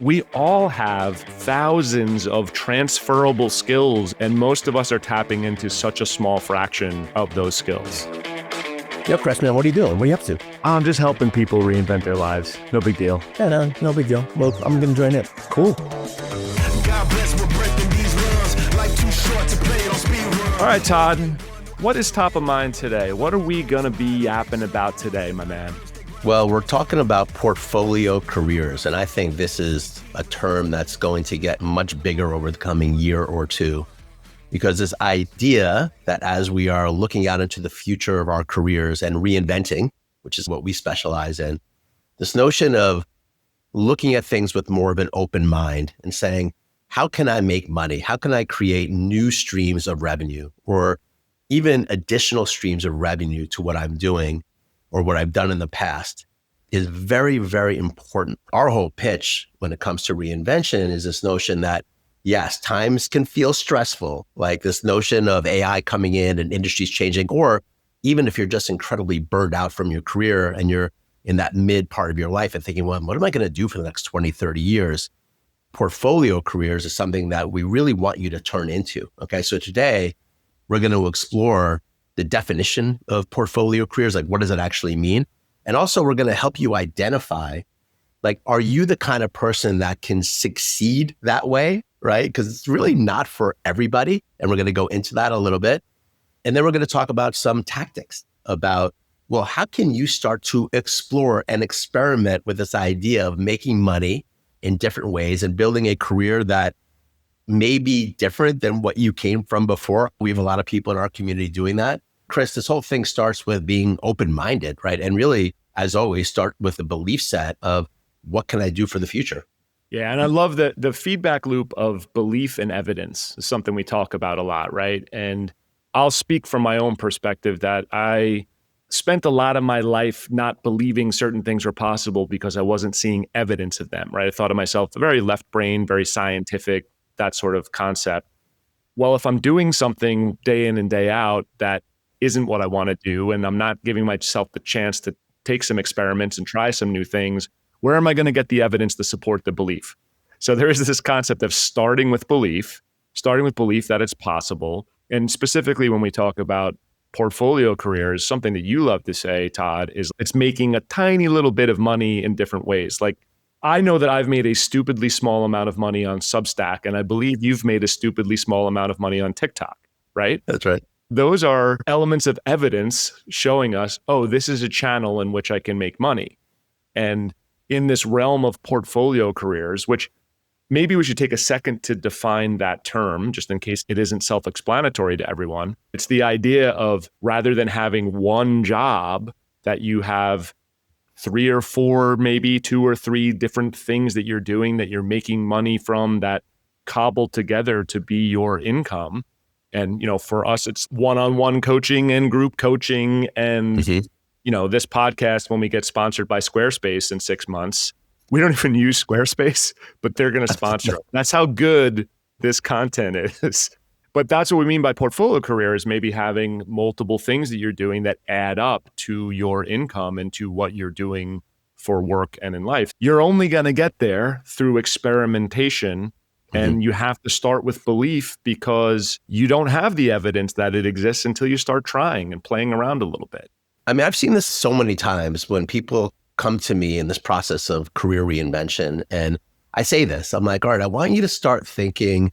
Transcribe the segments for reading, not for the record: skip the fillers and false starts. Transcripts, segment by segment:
We all have thousands of transferable skills, and most of us are tapping into such a small fraction of those skills. Yo, Chris, man, what are you doing? What are you up to? I'm just helping people reinvent their lives. No big deal. Yeah, no big deal. Well, I'm going to join in. Cool. God bless, we're breaking these runs. Life too short to play on speed run. All right, Todd, what is top of mind today? What are we going to be yapping about today, my man? Well, we're talking about portfolio careers, and I think this is a term that's going to get much bigger over the coming year or two, because this idea that as we are looking out into the future of our careers and reinventing, which is what we specialize in, this notion of looking at things with more of an open mind and saying, how can I make money? How can I create new streams of revenue or even additional streams of revenue to what I'm doing or what I've done in the past is very, very important. Our whole pitch when it comes to reinvention is this notion that, yes, times can feel stressful, like this notion of AI coming in and industries changing, or even if you're just incredibly burned out from your career and you're in that mid part of your life and thinking, well, what am I going to do for the next 20, 30 years? Portfolio careers is something that we really want you to turn into. Okay, so today we're going to explore the definition of portfolio careers, like what does it actually mean? And also we're going to help you identify, like, are you the kind of person that can succeed that way, right? Because it's really not for everybody. And we're going to go into that a little bit. And then we're going to talk about some tactics about, well, how can you start to explore and experiment with this idea of making money in different ways and building a career that may be different than what you came from before. We have a lot of people in our community doing that. Chris, this whole thing starts with being open-minded, right? And really, as always, start with the belief set of what can I do for the future? Yeah, and I love the feedback loop of belief and evidence is something we talk about a lot, right? And I'll speak from my own perspective that I spent a lot of my life not believing certain things were possible because I wasn't seeing evidence of them, right? I thought of myself very left brain, very scientific, that sort of concept. Well, if I'm doing something day in and day out that isn't what I want to do, and I'm not giving myself the chance to take some experiments and try some new things, where am I going to get the evidence to support the belief? So there is this concept of starting with belief that it's possible. And specifically when we talk about portfolio careers, something that you love to say, Todd, is it's making a tiny little bit of money in different ways. Like, I know that I've made a stupidly small amount of money on Substack, and I believe you've made a stupidly small amount of money on TikTok, right? That's right. Those are elements of evidence showing us, oh, this is a channel in which I can make money. And in this realm of portfolio careers, which maybe we should take a second to define that term, just in case it isn't self-explanatory to everyone. It's the idea of, rather than having one job, that you have 3 or 4, maybe 2 or 3 different things that you're doing that you're making money from that cobble together to be your income. And, for us, it's one-on-one coaching and group coaching. And, this podcast, when we get sponsored by Squarespace in 6 months, we don't even use Squarespace, but they're going to sponsor it. That's how good this content is. But that's what we mean by portfolio career, is maybe having multiple things that you're doing that add up to your income and to what you're doing for work and in life. You're only going to get there through experimentation. And you have to start with belief, because you don't have the evidence that it exists until you start trying and playing around a little bit. I mean, I've seen this so many times when people come to me in this process of career reinvention. And I say this, I'm like, all right, I want you to start thinking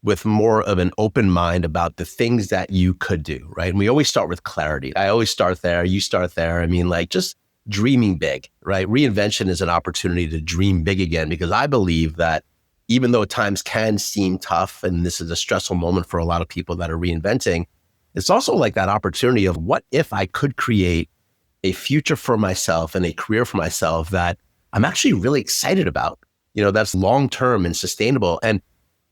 with more of an open mind about the things that you could do, right? And we always start with clarity. I always start there. You start there. I mean, like, just dreaming big, right? Reinvention is an opportunity to dream big again, because I believe that even though times can seem tough, and this is a stressful moment for a lot of people that are reinventing, it's also like that opportunity of, what if I could create a future for myself and a career for myself that I'm actually really excited about, that's long-term and sustainable. And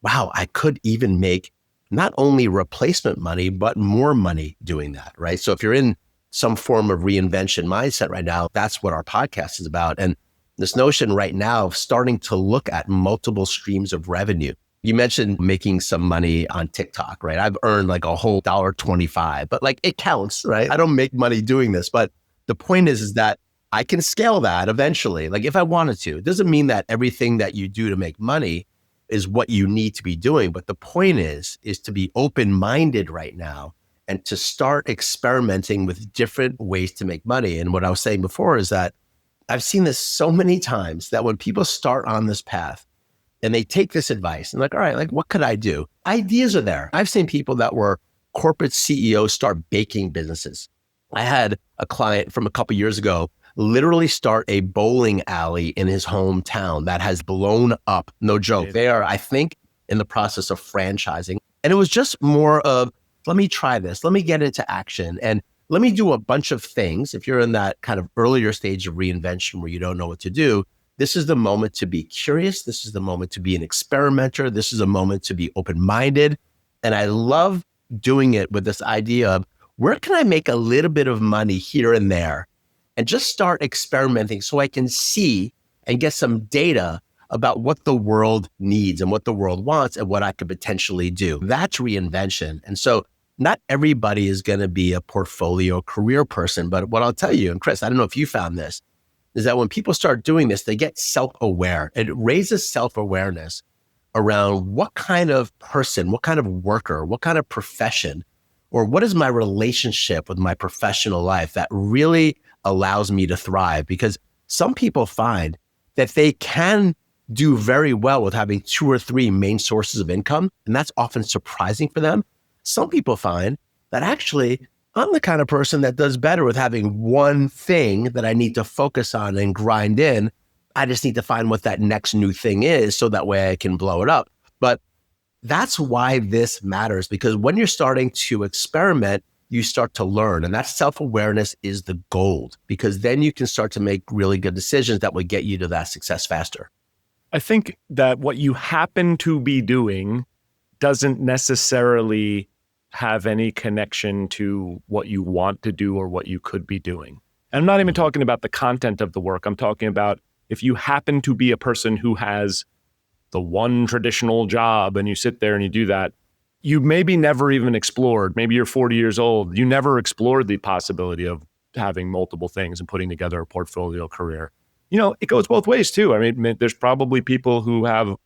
wow, I could even make not only replacement money, but more money doing that, right? So if you're in some form of reinvention mindset right now, that's what our podcast is about. And this notion right now of starting to look at multiple streams of revenue. You mentioned making some money on TikTok, right? I've earned like a whole $1.25, but like, it counts, right? I don't make money doing this, but the point is that I can scale that eventually. Like if I wanted to, it doesn't mean that everything that you do to make money is what you need to be doing. But the point is to be open-minded right now and to start experimenting with different ways to make money. And what I was saying before is that I've seen this so many times that when people start on this path and they take this advice and like, all right, like what could I do? Ideas are there. I've seen people that were corporate CEOs start baking businesses. I had a client from a couple of years ago literally start a bowling alley in his hometown that has blown up. No joke. They are, I think, in the process of franchising. And it was just more of, let me try this. Let me get into action. And let me do a bunch of things. If you're in that kind of earlier stage of reinvention where you don't know what to do, this is the moment to be curious. This is the moment to be an experimenter. This is a moment to be open-minded. And I love doing it with this idea of where can I make a little bit of money here and there and just start experimenting so I can see and get some data about what the world needs and what the world wants and what I could potentially do. That's reinvention. And so not everybody is going to be a portfolio career person, but what I'll tell you, and Chris, I don't know if you found this, is that when people start doing this, they get self-aware. It raises self-awareness around what kind of person, what kind of worker, what kind of profession, or what is my relationship with my professional life that really allows me to thrive? Because some people find that they can do very well with having 2 or 3 main sources of income, and that's often surprising for them. Some people find that actually I'm the kind of person that does better with having one thing that I need to focus on and grind in. I just need to find what that next new thing is so that way I can blow it up. But that's why this matters, because when you're starting to experiment, you start to learn. And that self-awareness is the gold, because then you can start to make really good decisions that will get you to that success faster. I think that what you happen to be doing doesn't necessarily have any connection to what you want to do or what you could be doing. And I'm not even talking about the content of the work. I'm talking about if you happen to be a person who has the one traditional job and you sit there and you do that, you maybe never even explored. Maybe you're 40 years old. You never explored the possibility of having multiple things and putting together a portfolio career. You know, it goes both ways too. I mean, there's probably people who have,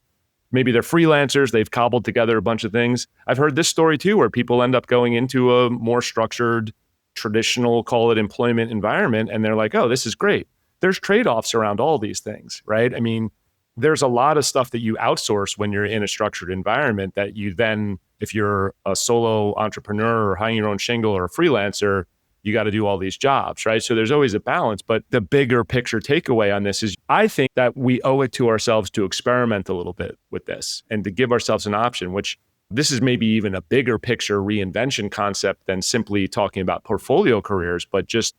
maybe they're freelancers, they've cobbled together a bunch of things. I've heard this story too, where people end up going into a more structured, traditional, call it employment environment, and they're like, oh, this is great. There's trade-offs around all these things, right? I mean, there's a lot of stuff that you outsource when you're in a structured environment that you then, if you're a solo entrepreneur or hanging your own shingle or a freelancer, you got to do all these jobs, right? So there's always a balance. But the bigger picture takeaway on this is I think that we owe it to ourselves to experiment a little bit with this and to give ourselves an option, which this is maybe even a bigger picture reinvention concept than simply talking about portfolio careers, but just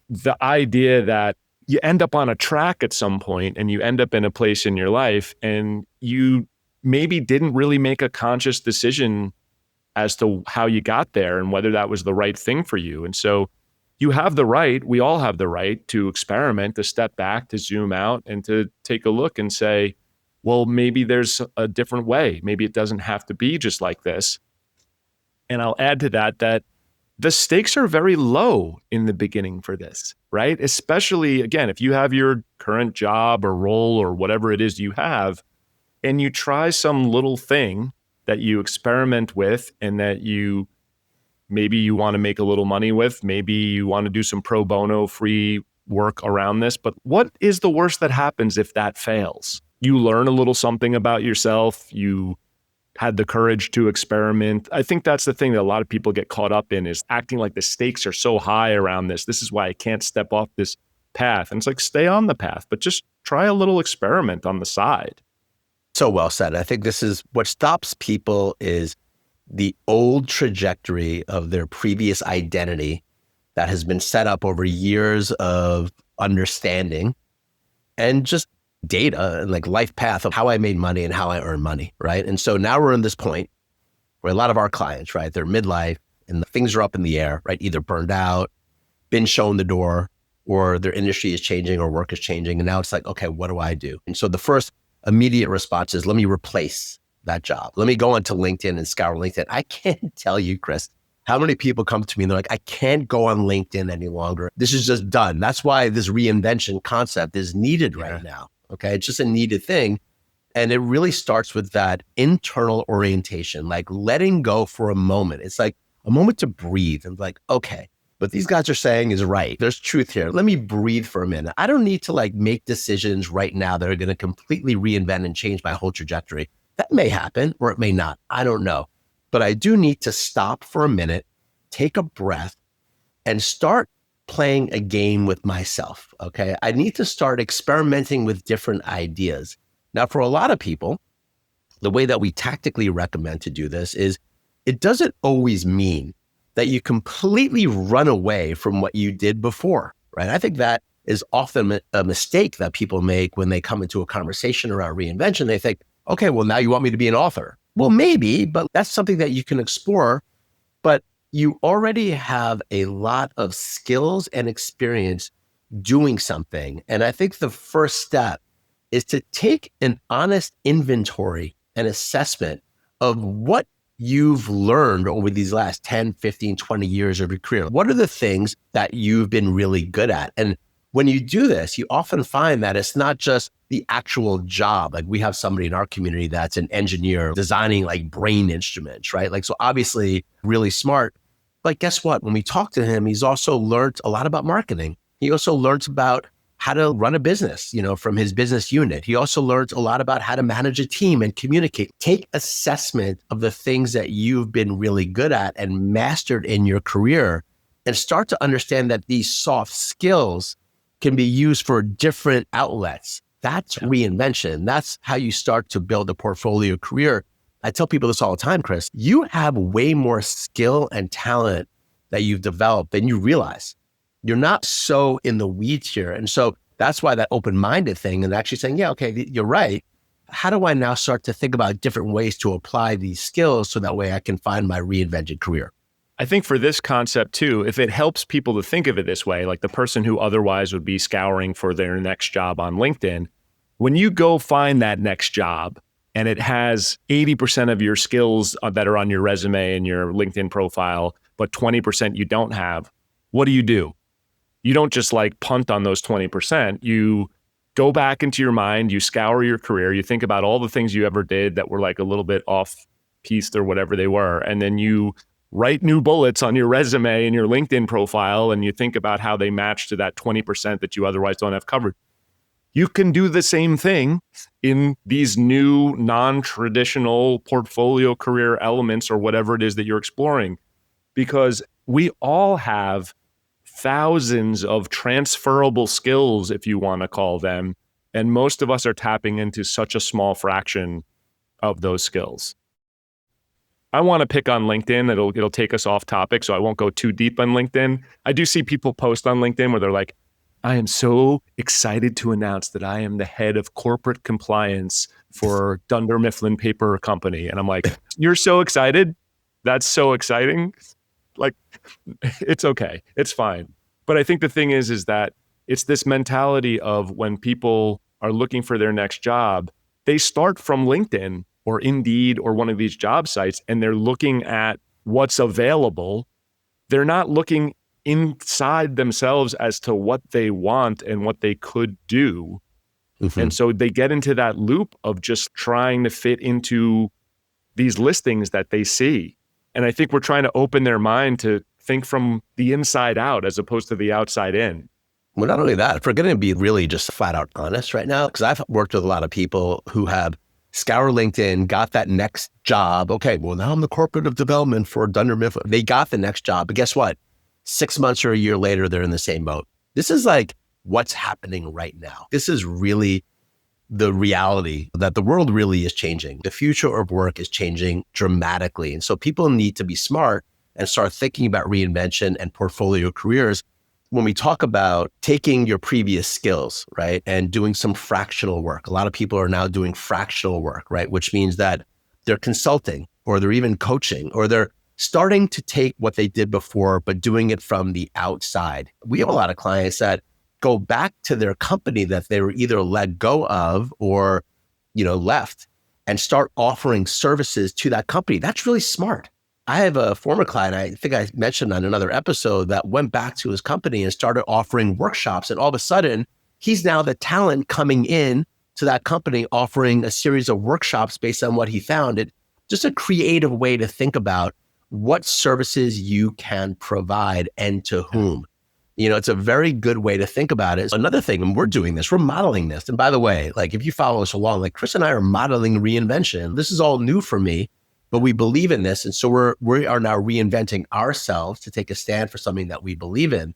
the idea that you end up on a track at some point and you end up in a place in your life and you maybe didn't really make a conscious decision as to how you got there and whether that was the right thing for you. And so you have the right, we all have the right to experiment, to step back, to zoom out and to take a look and say, well, maybe there's a different way. Maybe it doesn't have to be just like this. And I'll add to that the stakes are very low in the beginning for this, right? Especially, again, if you have your current job or role or whatever it is you have, and you try some little thing that you experiment with and that maybe you want to make a little money with, maybe you want to do some pro bono free work around this, but what is the worst that happens if that fails? You learn a little something about yourself, you had the courage to experiment. I think that's the thing that a lot of people get caught up in, is acting like the stakes are so high around this. This is why I can't step off this path. And it's like, stay on the path, but just try a little experiment on the side. So well said. I think this is what stops people is the old trajectory of their previous identity that has been set up over years of understanding and just data and like life path of how I made money and how I earn money, right? And so now we're in this point where a lot of our clients, right, they're midlife and the things are up in the air, right? Either burned out, been shown the door, or their industry is changing or work is changing. And now it's like, okay, what do I do? And so the first immediate response is, let me replace that job. Let me go onto LinkedIn and scour LinkedIn. I can't tell you, Chris, How many people come to me and they're like, I can't go on LinkedIn any longer. This is just done. That's why this reinvention concept is needed right now. Okay. It's just a needed thing. And it really starts with that internal orientation, like letting go for a moment. It's like a moment to breathe and like, okay, what these guys are saying is right. There's truth here. Let me breathe for a minute. I don't need to like make decisions right now that are going to completely reinvent and change my whole trajectory. That may happen or it may not. I don't know. But I do need to stop for a minute, take a breath, and start playing a game with myself, okay? I need to start experimenting with different ideas. Now, for a lot of people, the way that we tactically recommend to do this is it doesn't always mean that you completely run away from what you did before, right? I think that is often a mistake that people make when they come into a conversation around reinvention. They think, okay, well, now you want me to be an author. Well, maybe, but that's something that you can explore. But you already have a lot of skills and experience doing something. And I think the first step is to take an honest inventory and assessment of what you've learned over these last 10, 15, 20 years of your career. What are the things that you've been really good at? And when you do this, you often find that it's not just the actual job. Like we have somebody in our community that's an engineer designing like brain instruments, right? Like, so obviously really smart. But guess what? When we talk to him, he's also learned a lot about marketing. He also learns about how to run a business, from his business unit. He also learns a lot about how to manage a team and communicate. Take assessment of the things that you've been really good at and mastered in your career and start to understand that these soft skills can be used for different outlets. That's reinvention. That's how you start to build a portfolio career. I tell people this all the time, Chris. You have way more skill and talent that you've developed than you realize. You're not so in the weeds here. And so that's why that open-minded thing and actually saying, yeah, okay, you're right. How do I now start to think about different ways to apply these skills so that way I can find my reinvented career? I think for this concept too, if it helps people to think of it this way, like the person who otherwise would be scouring for their next job on LinkedIn, when you go find that next job and it has 80% of your skills that are on your resume and your LinkedIn profile, but 20% you don't have, what do? You don't just like punt on those 20%. You go back into your mind, you scour your career, you think about all the things you ever did that were like a little bit off-piste or whatever they were, and then you write new bullets on your resume and your LinkedIn profile, and you think about how they match to that 20% that you otherwise don't have covered. You can do the same thing in these new non-traditional portfolio career elements or whatever it is that you're exploring, because we all have thousands of transferable skills, if you want to call them, and most of us are tapping into such a small fraction of those skills. I want to pick on LinkedIn. It'll take us off topic, so I won't go too deep on LinkedIn. I do see people post on LinkedIn where they're like, I am so excited to announce that I am the head of corporate compliance for Dunder Mifflin Paper Company. And I'm like, you're so excited? That's so exciting. Like, it's okay. It's fine. But I think the thing is that it's this mentality of when people are looking for their next job, they start from LinkedIn or Indeed or one of these job sites, and they're looking at what's available. They're not looking inside themselves as to what they want and what they could do. Mm-hmm. And so they get into that loop of just trying to fit into these listings that they see. And I think we're trying to open their mind to think from the inside out as opposed to the outside in. Well, not only that, if we're going to be really just flat out honest right now, because I've worked with a lot of people who have scoured LinkedIn, got that next job. Okay, well, now I'm the corporate of development for Dunder Mifflin. They got the next job, but guess what? 6 months or a year later, they're in the same boat. This is like what's happening right now. This is really the reality that the world really is changing. The future of work is changing dramatically. And so people need to be smart and start thinking about reinvention and portfolio careers. When we talk about taking your previous skills, right, and doing some fractional work, a lot of people are now doing fractional work, right, which means that they're consulting or they're even coaching or they're starting to take what they did before, but doing it from the outside. We have a lot of clients that go back to their company that they were either let go of or, left and start offering services to that company. That's really smart. I have a former client, I think I mentioned on another episode, that went back to his company and started offering workshops. And all of a sudden, he's now the talent coming in to that company, offering a series of workshops based on what he found. It just a creative way to think about what services you can provide and to whom. It's a very good way to think about it. Another thing, and we're doing this, we're modeling this. And by the way, like if you follow us along, like Chris and I are modeling reinvention. This is all new for me, but we believe in this. And so we are now reinventing ourselves to take a stand for something that we believe in.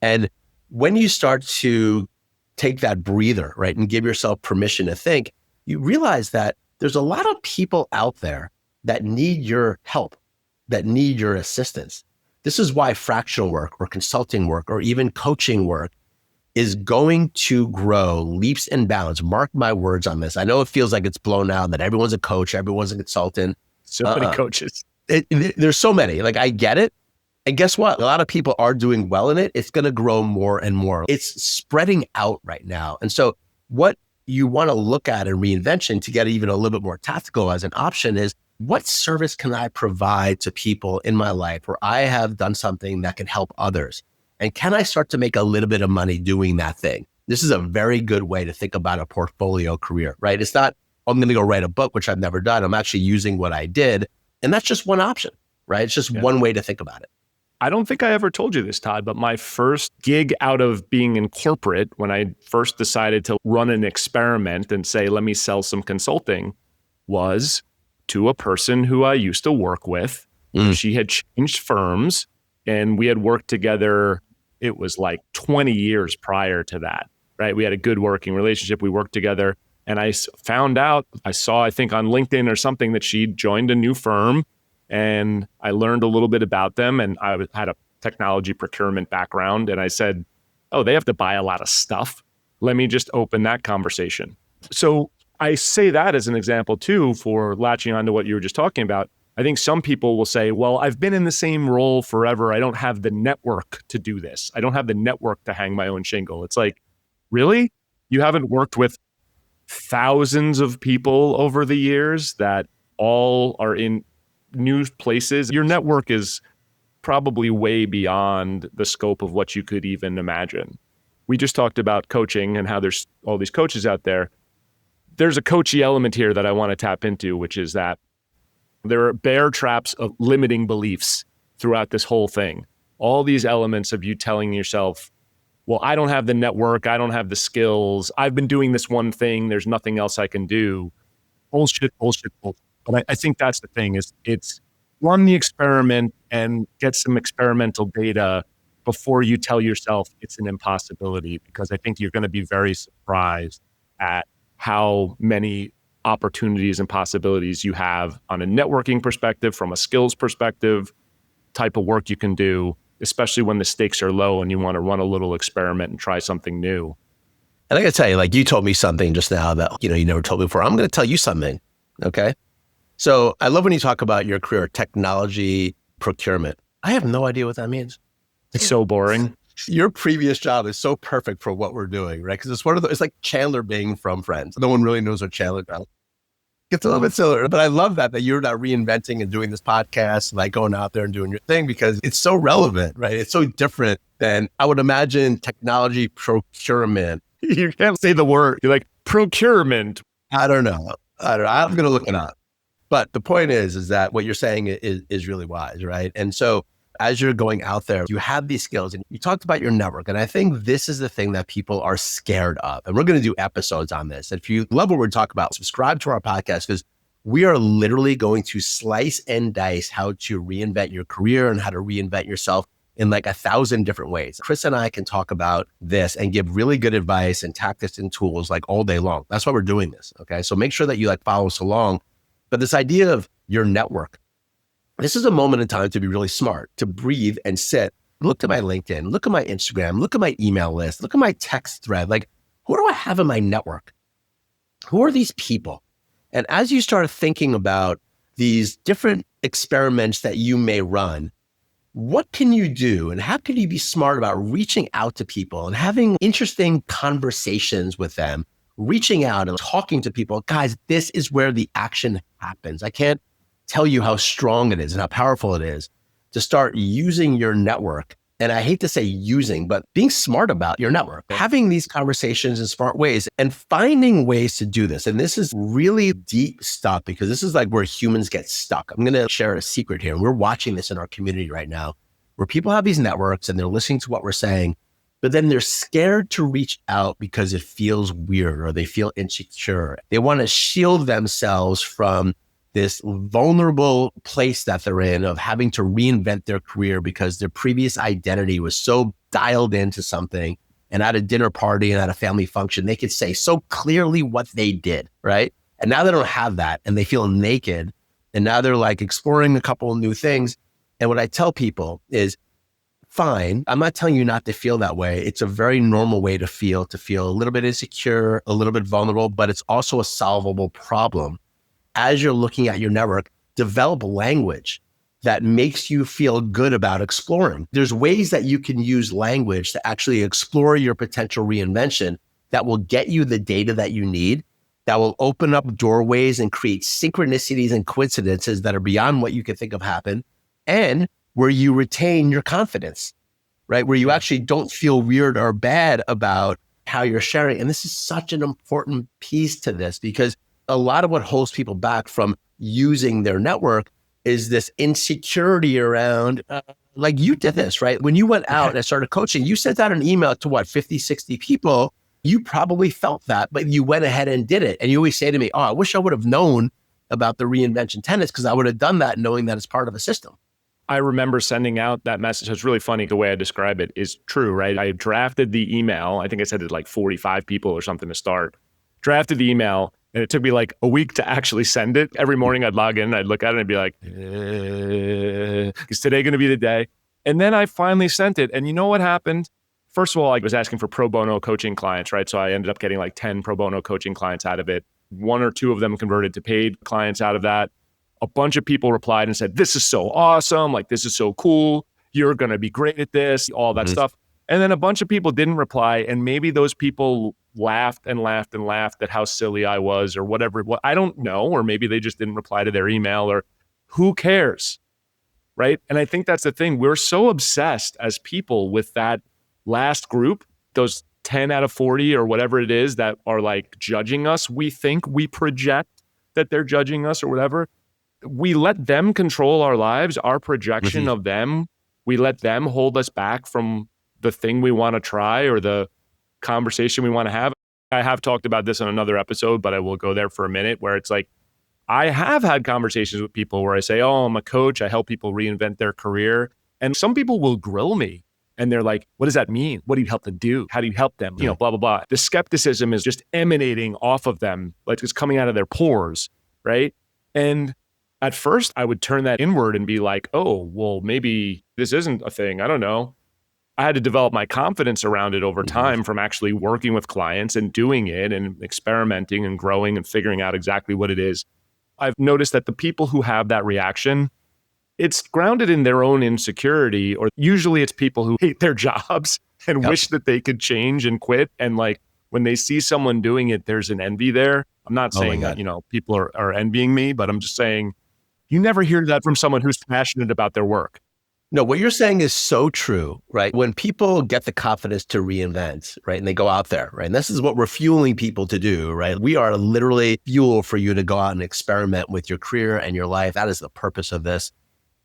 And when you start to take that breather, right, and give yourself permission to think, you realize that there's a lot of people out there that need your help, that need your assistance. This is why fractional work or consulting work or even coaching work is going to grow leaps and bounds. Mark my words on this. I know it feels like it's blown out, that everyone's a coach, everyone's a consultant. So many coaches. There's so many. Like, I get it. And guess what? A lot of people are doing well in it. It's going to grow more and more. It's spreading out right now. And so what you want to look at in reinvention to get even a little bit more tactical as an option is, what service can I provide to people in my life where I have done something that can help others? And can I start to make a little bit of money doing that thing? This is a very good way to think about a portfolio career, right? It's not, oh, I'm going to go write a book, which I've never done. I'm actually using what I did. And that's just one option, right? It's just one way to think about it. I don't think I ever told you this, Todd, but my first gig out of being in corporate, when I first decided to run an experiment and say, let me sell some consulting, was to a person who I used to work with. She had changed firms and we had worked together. It was like 20 years prior to that, right? We had a good working relationship. We worked together and I found out, I saw, I think on LinkedIn or something, that she'd joined a new firm, and I learned a little bit about them, and I had a technology procurement background. And I said, oh, they have to buy a lot of stuff. Let me just open that conversation. So I say that as an example too, for latching onto what you were just talking about. I think some people will say, well, I've been in the same role forever. I don't have the network to do this. I don't have the network to hang my own shingle. It's like, really? You haven't worked with thousands of people over the years that all are in new places? Your network is probably way beyond the scope of what you could even imagine. We just talked about coaching and how there's all these coaches out there. There's a coachy element here that I want to tap into, which is that there are bear traps of limiting beliefs throughout this whole thing. All these elements of you telling yourself, well, I don't have the network, I don't have the skills, I've been doing this one thing, there's nothing else I can do. Bullshit. But I think that's the thing, is it's run the experiment and get some experimental data before you tell yourself it's an impossibility, because I think you're going to be very surprised at how many opportunities and possibilities you have on a networking perspective, from a skills perspective, type of work you can do, especially when the stakes are low and you want to run a little experiment and try something new. And I got to tell you, like, you told me something just now that, you never told me before. I'm going to tell you something. Okay. So I love when you talk about your career, technology procurement. I have no idea what that means. It's so boring. Your previous job is so perfect for what we're doing, right? Because it's like Chandler Bing from Friends. No one really knows what Chandler does. It's a little bit similar, but I love that you're not reinventing and doing this podcast, like going out there and doing your thing, because it's so relevant, right? It's so different than, I would imagine, technology procurement. You can't say the word. You're like, procurement. I don't know. I'm going to look it up. But the point is that what you're saying is really wise, right? And so as you're going out there, you have these skills, and you talked about your network. And I think this is the thing that people are scared of. And we're going to do episodes on this. If you love what we're talking about, subscribe to our podcast, because we are literally going to slice and dice how to reinvent your career and how to reinvent yourself in like 1,000 different ways. Chris and I can talk about this and give really good advice and tactics and tools like all day long. That's why we're doing this. Okay. So make sure that you follow us along. But this idea of your network, this is a moment in time to be really smart, to breathe and sit. Look at my LinkedIn, look at my Instagram, look at my email list, look at my text thread. Like, who do I have in my network? Who are these people? And as you start thinking about these different experiments that you may run, what can you do? And how can you be smart about reaching out to people and having interesting conversations with them, reaching out and talking to people? Guys, this is where the action happens. I can't tell you how strong it is and how powerful it is to start using your network. And I hate to say using, but being smart about your network, having these conversations in smart ways and finding ways to do this. And this is really deep stuff because this is like where humans get stuck. I'm going to share a secret here. We're watching this in our community right now where people have these networks and they're listening to what we're saying, but then they're scared to reach out because it feels weird or they feel insecure. They want to shield themselves from this vulnerable place that they're in of having to reinvent their career because their previous identity was so dialed into something. And at a dinner party and at a family function, they could say so clearly what they did, right? And now they don't have that and they feel naked. And now they're like exploring a couple of new things. And what I tell people is, fine, I'm not telling you not to feel that way. It's a very normal way to feel a little bit insecure, a little bit vulnerable, but it's also a solvable problem. As you're looking at your network, develop language that makes you feel good about exploring. There's ways that you can use language to actually explore your potential reinvention that will get you the data that you need, that will open up doorways and create synchronicities and coincidences that are beyond what you can think of happen, and where you retain your confidence, right? Where you actually don't feel weird or bad about how you're sharing. And this is such an important piece to this because a lot of what holds people back from using their network is this insecurity around, like you did this, right? When you went out and started coaching, you sent out an email to what, 50, 60 people. You probably felt that, but you went ahead and did it. And you always say to me, oh, I wish I would have known about the reinvention tenets because I would have done that knowing that it's part of a system. I remember sending out that message. It's really funny. The way I describe it is true, right? I drafted the email. I think I said it like 45 people or something to start. Drafted the email. And it took me like a week to actually send it. Every morning I'd log in, I'd look at it and I'd be like, is today going to be the day? And then I finally sent it. And you know what happened? First of all, I was asking for pro bono coaching clients, right? So I ended up getting like 10 pro bono coaching clients out of it. 1 or 2 of them converted to paid clients out of that. A bunch of people replied and said, this is so awesome. Like, this is so cool. You're going to be great at this, all that stuff. And then a bunch of people didn't reply. And maybe those people laughed and laughed and laughed at how silly I was or whatever. Well, I don't know. Or maybe they just didn't reply to their email or who cares, right? And I think that's the thing. We're so obsessed as people with that last group, those 10 out of 40 or whatever it is that are like judging us. We think we project that they're judging us or whatever. We let them control our lives, our projection of them. We let them hold us back from the thing we want to try or the conversation we want to have. I have talked about this on another episode, but I will go there for a minute where it's like, I have had conversations with people where I say, oh, I'm a coach. I help people reinvent their career. And some people will grill me and they're like, what does that mean? What do you help them do? How do you help them? You know, blah, blah, blah. The skepticism is just emanating off of them, like it's coming out of their pores, right? And at first I would turn that inward and be like, oh, well, maybe this isn't a thing. I don't know. I had to develop my confidence around it over time from actually working with clients and doing it and experimenting and growing and figuring out exactly what it is. I've noticed that the people who have that reaction, it's grounded in their own insecurity, or usually it's people who hate their jobs and wish that they could change and quit. And like when they see someone doing it, there's an envy there. I'm not saying that, you know, people are envying me, but I'm just saying you never hear that from someone who's passionate about their work. No, what you're saying is so true, right? When people get the confidence to reinvent, right? And they go out there, right? And this is what we're fueling people to do, right? We are literally fuel for you to go out and experiment with your career and your life. That is the purpose of this.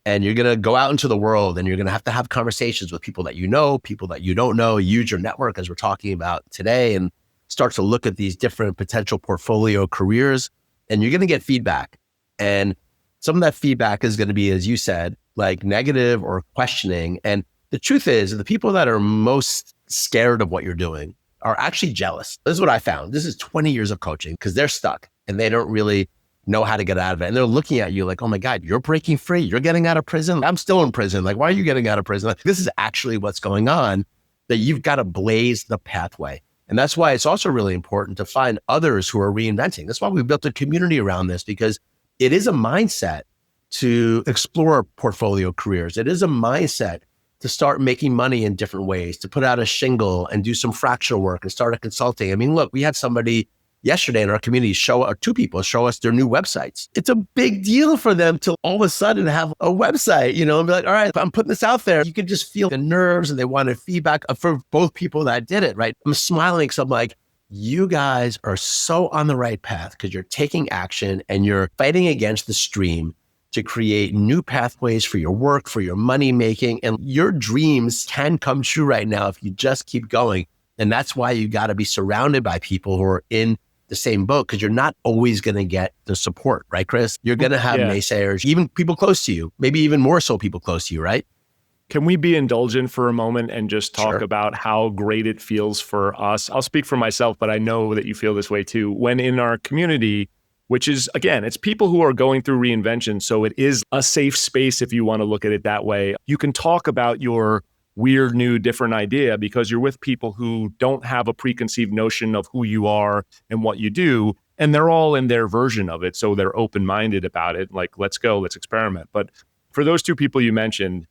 And you're going to go out into the world and you're going to have conversations with people that you know, people that you don't know, use your network as we're talking about today, and start to look at these different potential portfolio careers, and you're going to get feedback. And some of that feedback is going to be, as you said, like negative or questioning. And the truth is, the people that are most scared of what you're doing are actually jealous. This is what I found. This is 20 years of coaching because they're stuck and they don't really know how to get out of it. And they're looking at you like, oh my God, you're breaking free. You're getting out of prison. I'm still in prison. Like, why are you getting out of prison? Like, this is actually what's going on, that you've got to blaze the pathway. And that's why it's also really important to find others who are reinventing. That's why we built a community around this, because it is a mindset to explore portfolio careers. It is a mindset to start making money in different ways, to put out a shingle and do some fractional work and start a consulting. I mean, look, we had somebody yesterday in our community, two people show us their new websites. It's a big deal for them to all of a sudden have a website, and be like, all right, I'm putting this out there. You can just feel the nerves, and they wanted feedback for both people that did it, right? I'm smiling because I'm like, you guys are so on the right path because you're taking action and you're fighting against the stream to create new pathways for your work, for your money making, and your dreams can come true right now if you just keep going. And that's why you got to be surrounded by people who are in the same boat, because you're not always going to get the support, right, Chris? You're going to have naysayers, even people close to you, maybe even more so people close to you, right? Can we be indulgent for a moment and just talk about how great it feels for us? I'll speak for myself, but I know that you feel this way too. When in our community, which is, again, it's people who are going through reinvention. So it is a safe space if you want to look at it that way. You can talk about your weird, new, different idea because you're with people who don't have a preconceived notion of who you are and what you do. And they're all in their version of it. So they're open-minded about it. Like, let's go, let's experiment. But for those two people you mentioned,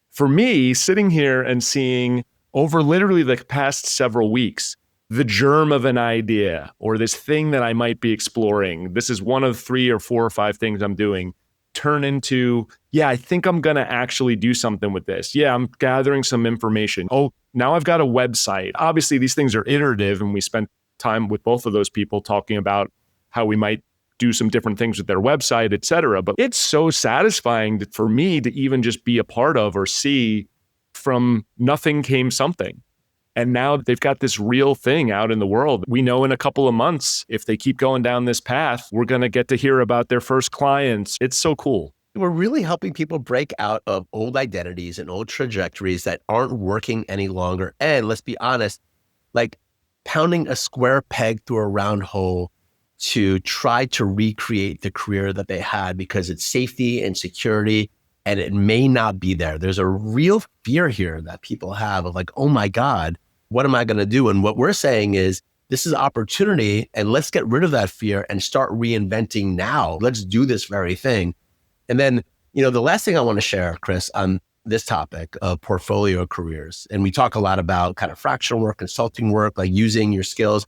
for me, sitting here and seeing over literally the past several weeks, the germ of an idea or this thing that I might be exploring, this is one of 3 or 4 or 5 things I'm doing, turn into, I think I'm going to actually do something with this. I'm gathering some information. Oh, now I've got a website. Obviously, these things are iterative, and we spent time with both of those people talking about how we might do some different things with their website, et cetera. But it's so satisfying for me to even just be a part of or see from nothing came something. And now they've got this real thing out in the world. We know in a couple of months, if they keep going down this path, we're going to get to hear about their first clients. It's so cool. We're really helping people break out of old identities and old trajectories that aren't working any longer. And let's be honest, like pounding a square peg through a round hole to try to recreate the career that they had because it's safety and security, and it may not be there. There's a real fear here that people have of like, oh my God, what am I going to do? And what we're saying is, this is opportunity, and let's get rid of that fear and start reinventing now. Let's do this very thing. And then, the last thing I want to share, Chris, on this topic of portfolio careers, and we talk a lot about kind of fractional work, consulting work, like using your skills,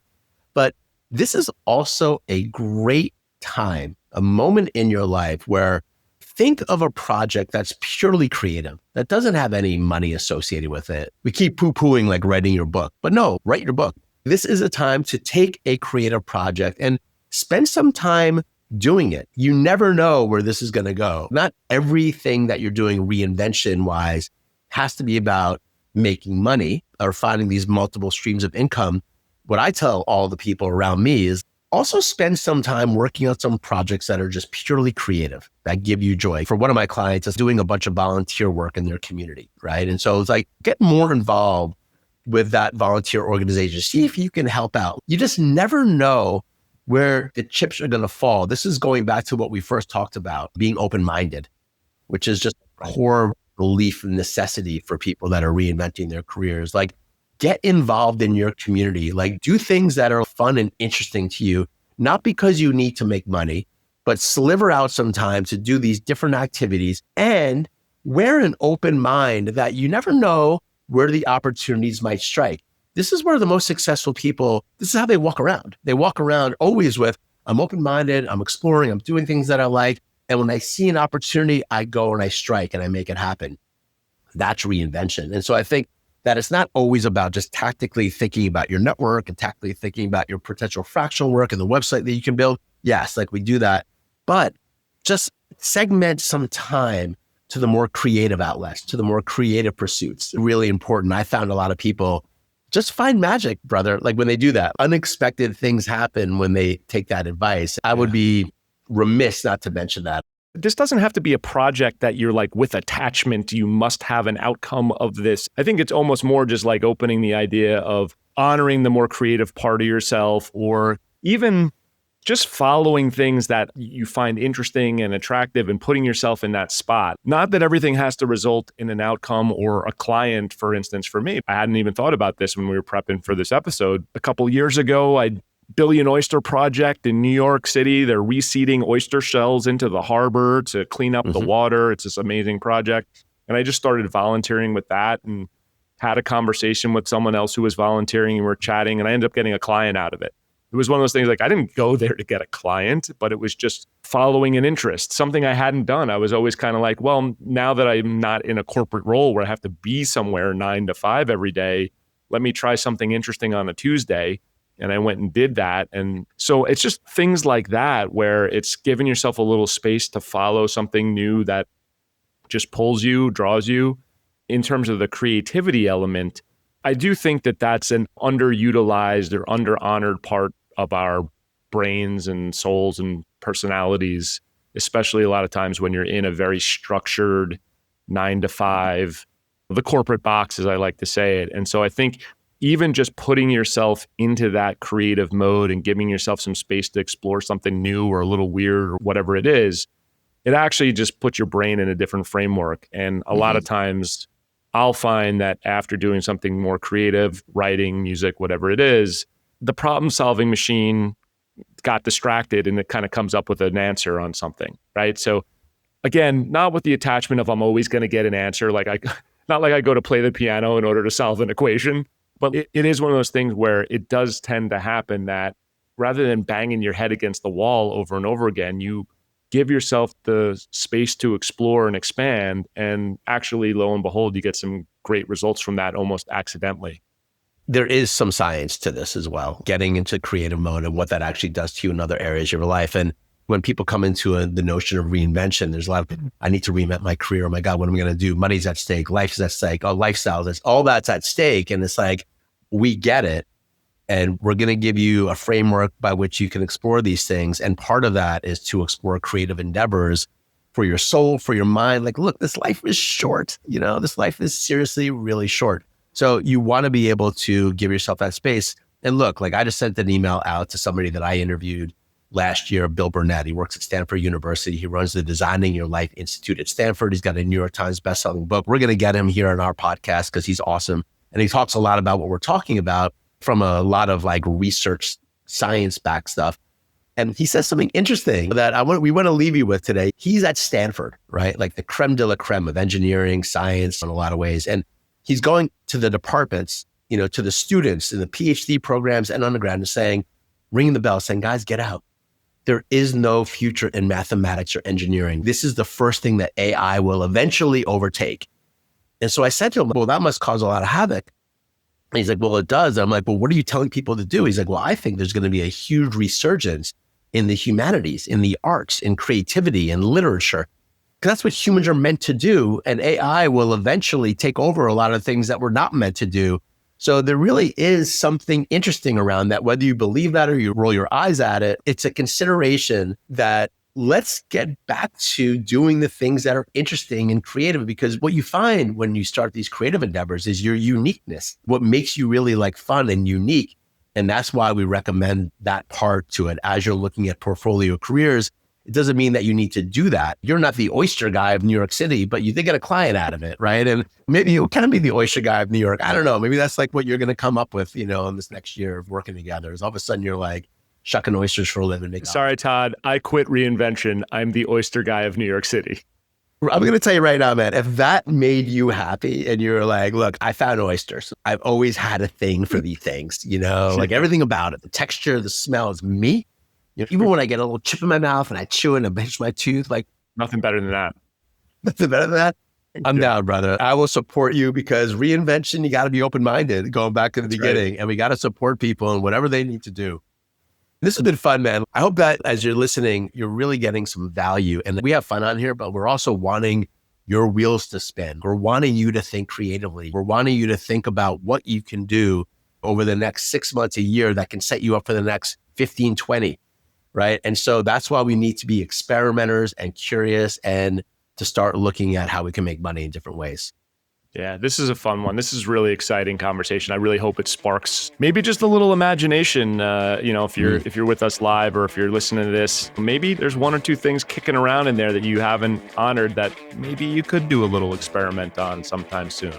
but this is also a great time, a moment in your life where think of a project that's purely creative, that doesn't have any money associated with it. We keep poo-pooing like writing your book, but no, write your book. This is a time to take a creative project and spend some time doing it. You never know where this is going to go. Not everything that you're doing reinvention-wise has to be about making money or finding these multiple streams of income. What I tell all the people around me is also spend some time working on some projects that are just purely creative, that give you joy. For one of my clients, is doing a bunch of volunteer work in their community, right? And so it's like, get more involved with that volunteer organization. See if you can help out. You just never know where the chips are going to fall. This is going back to what we first talked about, being open-minded, which is just a core belief and necessity for people that are reinventing their careers. Like, get involved in your community, like do things that are fun and interesting to you, not because you need to make money, but sliver out some time to do these different activities and wear an open mind that you never know where the opportunities might strike. This is where the most successful people, this is how they walk around. They walk around always with, I'm open-minded, I'm exploring, I'm doing things that I like. And when I see an opportunity, I go and I strike and I make it happen. That's reinvention. And so I think that it's not always about just tactically thinking about your network and tactically thinking about your potential fractional work and the website that you can build. Yes, like we do that, but just segment some time to the more creative outlets, to the more creative pursuits. Really important. I found a lot of people just find magic, brother. Like when they do that, unexpected things happen when they take that advice. I would be remiss not to mention that. This doesn't have to be a project that you're like with attachment. You must have an outcome of this. I think it's almost more just like opening the idea of honoring the more creative part of yourself, or even just following things that you find interesting and attractive and putting yourself in that spot. Not that everything has to result in an outcome or a client, for instance, for me. I hadn't even thought about this when we were prepping for this episode. A couple years ago, I billion oyster project in New York City. They're reseeding oyster shells into the harbor to clean up the water. It's this amazing project. And I just started volunteering with that and had a conversation with someone else who was volunteering, and we were chatting, and I ended up getting a client out of it. It was one of those things like I didn't go there to get a client, but it was just following an interest, something I hadn't done. I was always kind of like, well, now that I'm not in a corporate role where I have to be somewhere 9 to 5 every day, let me try something interesting on a Tuesday. And I went and did that. And so it's just things like that where it's giving yourself a little space to follow something new that just pulls you, draws you. In terms of the creativity element, I do think that that's an underutilized or under-honored part of our brains and souls and personalities, especially a lot of times when you're in a very structured 9 to 5, the corporate box, as I like to say it. And so I think even just putting yourself into that creative mode and giving yourself some space to explore something new or a little weird or whatever it is, it actually just puts your brain in a different framework. And a lot of times I'll find that after doing something more creative, writing, music, whatever it is, the problem-solving machine got distracted and it kind of comes up with an answer on something, right? So again, not with the attachment of I'm always going to get an answer. Not like I go to play the piano in order to solve an equation, but it is one of those things where it does tend to happen that rather than banging your head against the wall over and over again, you give yourself the space to explore and expand. And actually, lo and behold, you get some great results from that almost accidentally. There is some science to this as well, getting into creative mode and what that actually does to you in other areas of your life. And when people come into the notion of reinvention, there's a lot of, I need to reinvent my career. Oh my God, what am I going to do? Money's at stake. Life is at stake. Oh, lifestyle, all that's at stake. And it's like, we get it. And we're going to give you a framework by which you can explore these things. And part of that is to explore creative endeavors for your soul, for your mind. Like, look, this life is short. This life is seriously really short. So you want to be able to give yourself that space. And look, like I just sent an email out to somebody that I interviewed last year, Bill Burnett. He works at Stanford University. He runs the Designing Your Life Institute at Stanford. He's got a New York Times bestselling book. We're going to get him here on our podcast because he's awesome. And he talks a lot about what we're talking about from a lot of like research, science-backed stuff. And he says something interesting that we want to leave you with today. He's at Stanford, right? Like the creme de la creme of engineering, science in a lot of ways. And he's going to the departments, to the students in the PhD programs and undergrad and saying, ringing the bell, saying, guys, get out. There is no future in mathematics or engineering. This is the first thing that AI will eventually overtake. And so I said to him, well, that must cause a lot of havoc. And he's like, well, it does. I'm like, well, what are you telling people to do? He's like, well, I think there's going to be a huge resurgence in the humanities, in the arts, in creativity, in literature. Because that's what humans are meant to do. And AI will eventually take over a lot of things that we're not meant to do. So there really is something interesting around that, whether you believe that or you roll your eyes at it. It's a consideration that let's get back to doing the things that are interesting and creative, because what you find when you start these creative endeavors is your uniqueness, what makes you really like fun and unique. And that's why we recommend that part to it. As you're looking at portfolio careers, it doesn't mean that you need to do that. You're not the oyster guy of New York City, but you did get a client out of it, right? And maybe you can be the oyster guy of New York. I don't know. Maybe that's like what you're going to come up with, in this next year of working together. Is all of a sudden you're like, shucking oysters for a living. Sorry, Todd. I quit ReInvention. I'm the oyster guy of New York City. I'm going to tell you right now, man, if that made you happy and you're like, look, I found oysters. I've always had a thing for these things, like everything about it, the texture, the smell is me. Even when I get a little chip in my mouth and I chew and I pinch my tooth, like nothing better than that. Nothing better than that. I'm down, brother. I will support you because reinvention, you got to be open-minded, going back to the beginning, and we got to support people in whatever they need to do. This has been fun, man. I hope that as you're listening, you're really getting some value. And we have fun on here, but we're also wanting your wheels to spin. We're wanting you to think creatively. We're wanting you to think about what you can do over the next 6 months, a year that can set you up for the next 15, 20, right? And so that's why we need to be experimenters and curious and to start looking at how we can make money in different ways. Yeah, this is a fun one. This is really exciting conversation. I really hope it sparks maybe just a little imagination. If you're with us live or if you're listening to this, maybe there's one or two things kicking around in there that you haven't honored that maybe you could do a little experiment on sometime soon.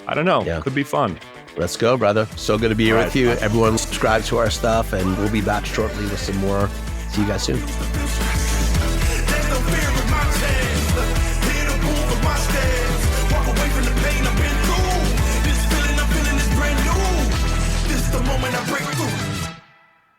I don't know. Yeah. Could be fun. Let's go, brother. So good to be here with you. Everyone subscribe to our stuff and we'll be back shortly with some more. See you guys soon.